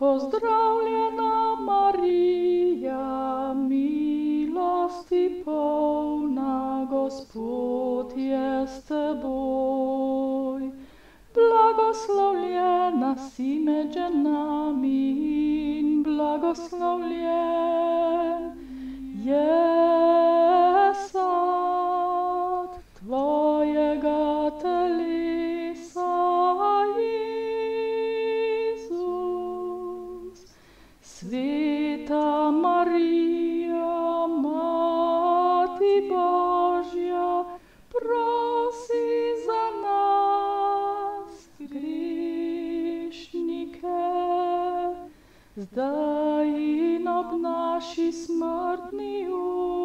Pozdravljena Marija, milosti polna, Gospod je s teboj. Blagoslovljena si med ženami in blagoslovljen je sad tvojega telesa, Jezus. Sveta Marija, Mati Božja, prosi za nas grešnike, zdaj in ob naši smrtni uri.